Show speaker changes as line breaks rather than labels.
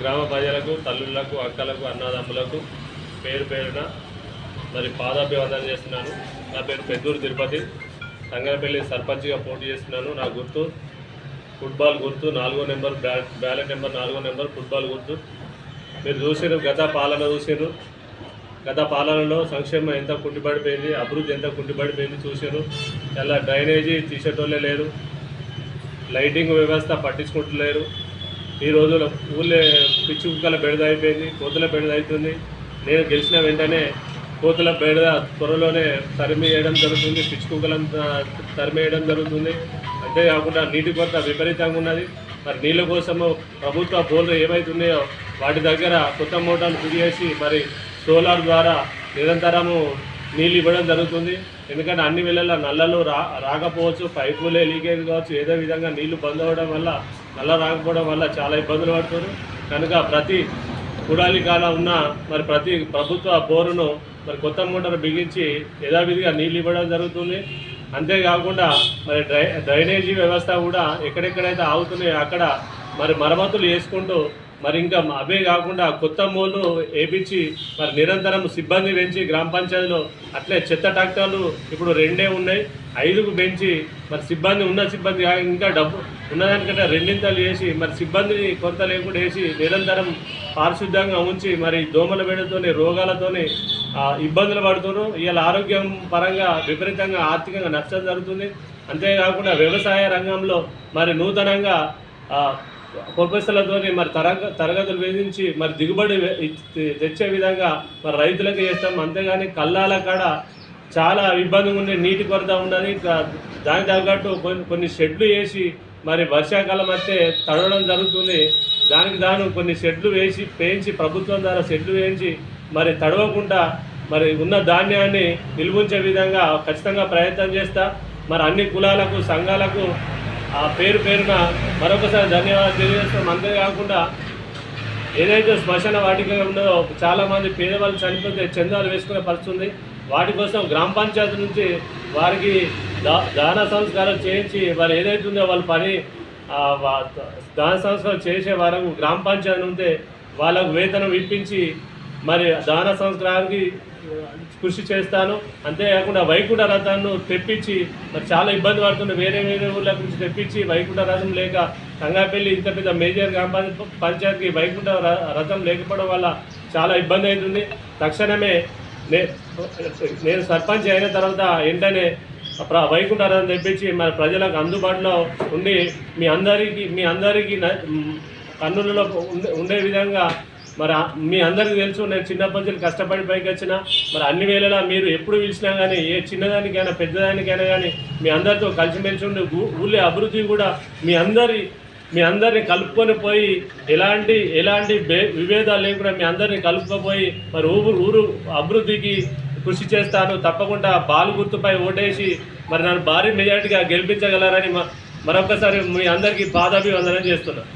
గ్రామ ప్రజలకు, తల్లులకు, అక్కలకు, అన్నదమ్ములకు పేరు పేరున మరి పాదాభివందన చేస్తున్నాను. నా పేరు పెద్దూరు తిరుపతి, సంగనపల్లి సర్పంచ్గా పోటీ చేస్తున్నాను. నా గుర్తు ఫుట్బాల్ గుర్తు, 4వ నెంబర్, బ్యాలెట్ నెంబర్ 4వ నెంబర్ ఫుట్బాల్ గుర్తు. మీరు చూసారు, గత పాలన చూసారు. గత పాలనలో సంక్షేమం ఎంత కుంటిపడిపోయింది, అభివృద్ధి ఎంత కుంటిపడిపోయింది చూసారు. ఇలా డ్రైనేజీ తీసేటోళ్ళే లేరు, లైటింగ్ వ్యవస్థ పట్టించుకుంటలేరు. ఈ రోజుల్లో ఊళ్ళో పిచ్చి కుక్కల బెడద అయిపోయింది, కోతుల బెడద అవుతుంది. నేను గెలిచిన వెంటనే కోతుల బెడద త్వరలోనే తరిమేయడం జరుగుతుంది, పిచ్చి కుక్కలను తరిమేయడం జరుగుతుంది. అంతేకాకుండా నీటి కొరత విపరీతంగా ఉన్నది. మరి నీళ్ళ కోసము ప్రభుత్వ బోర్లు ఏమవుతున్నాయో వాటి దగ్గర కొత్త మోటార్లు ఫిట్ మరి సోలార్ ద్వారా నిరంతరము నీళ్ళు ఇవ్వడం జరుగుతుంది. ఎందుకంటే అన్ని వేళల్లో నల్లలు రాకపోవచ్చు, పైపులే లీకేజ్ కావచ్చు, ఏదో విధంగా నీళ్లు బంద్ అవ్వడం వల్ల, నల్ల రాకపోవడం వల్ల చాలా ఇబ్బందులు పడుతున్నారు. కనుక ప్రతి కుడాలి కాలం ఉన్న మరి ప్రతి ప్రభుత్వ బోరును మరి కొత్త మోటార్ బిగించి యథావిధిగా నీళ్ళు ఇవ్వడం జరుగుతుంది. అంతేకాకుండా మరి డ్రైనేజీ వ్యవస్థ కూడా ఎక్కడెక్కడైతే ఆగుతున్నాయో అక్కడ మరి మరమ్మతులు చేసుకుంటూ మరి ఇంకా అవే కాకుండా కొత్త మోళ్ళు వేయించి మరి నిరంతరం సిబ్బంది పెంచి గ్రామ పంచాయతీలో అట్లే చెత్త ట్రాక్టర్లు ఇప్పుడు 2 ఉన్నాయి, 5కు పెంచి మరి సిబ్బంది ఇంకా డబ్బు ఉన్నదానికంటే 2 వేసి మరి సిబ్బందిని కొరత లేకుండా వేసి నిరంతరం పారిశుద్ధ్యంగా ఉంచి మరి దోమల బెడతోని రోగాలతోని ఇబ్బందులు పడుతున్నారు. ఇవాళ ఆరోగ్యం పరంగా విపరీతంగా ఆర్థికంగా నష్టం జరుగుతుంది. అంతేకాకుండా వ్యవసాయ రంగంలో మరి నూతనంగా ప్రొఫెసర్లతో మరి తరగతులు వేధించి మరి దిగుబడి తెచ్చే విధంగా మరి రైతులకు చేస్తాం. అంతేగాని కల్లాల కాడ చాలా ఇబ్బందిగా ఉండే, నీటి కొరత ఉన్నది. దానికి తగ్గట్టు కొన్ని షెడ్లు వేసి మరి వర్షాకాలం వస్తే తడవడం జరుగుతుంది. దానికి కొన్ని షెడ్లు వేయించి ప్రభుత్వం ద్వారా షెడ్లు వేయించి మరి తడవకుండా మరి ఉన్న ధాన్యాన్ని నిల్వుంచే విధంగా ఖచ్చితంగా ప్రయత్నం చేస్తా. మరి అన్ని కులాలకు, సంఘాలకు పేరు పేరున మరొకసారి ధన్యవాదాలు తెలియజేస్తాం. అంతేకాకుండా ఏదైతే శ్మశాన వాటిక ఉన్నదో చాలామంది పేదవాళ్ళు చనిపోతే చందాలు వేసుకునే పరిస్థితుంది. వాటి కోసం గ్రామ పంచాయతీ నుంచి వారికి దాన సంస్కారం చేయించి వారు ఏదైతే ఉందో వాళ్ళ పని దాన సంస్కారం చేసే వరకు గ్రామ పంచాయతీ ఉంటే వాళ్ళకు వేతనం ఇప్పించి మరి దాన సంస్కారానికి కృషి చేస్తాను. అంతేకాకుండా వైకుంఠ రథాన్ని తెప్పించి మరి చాలా ఇబ్బంది పడుతుంది. వేరే ఊళ్ళ నుంచి తెప్పించి వైకుంఠ రథం లేక సంగాపల్లి ఇంత పెద్ద మేజర్ గ్రామ పంచాయతీకి వైకుంఠ రథం లేకపోవడం వల్ల చాలా ఇబ్బంది అవుతుంది. తక్షణమే నేను సర్పంచ్ అయిన తర్వాత వెంటనే వైకుంఠ రథం తెప్పించి మరి ప్రజలకు అందుబాటులో ఉండి మీ అందరికీ కన్నులలో ఉండే విధంగా మరి మీ అందరికీ తెలుసు, నేను చిన్నప్పటి నుంచి కష్టపడి పైకి వచ్చిన. మరి అన్ని వేళలా మీరు ఎప్పుడు పిలిచినా కానీ ఏ చిన్నదానికైనా పెద్దదానికైనా కానీ మీ అందరితో కలిసిమెలిసి ఉండి ఊళ్ళో అభివృద్ధి కూడా మీ అందరిని కలుపుకొని పోయి ఎలాంటి విభేదాలు లేకుండా మీ అందరినీ కలుపుకపోయి మరి ఊరు అభివృద్ధికి కృషి చేస్తాను. తప్పకుండా బాల్ గుర్తుపై ఓటేసి మరి నన్ను భారీ మెజారిటీగా గెలిపించగలరని మరొకసారి మీ అందరికీ పాదాభివందనం చేస్తున్నాను.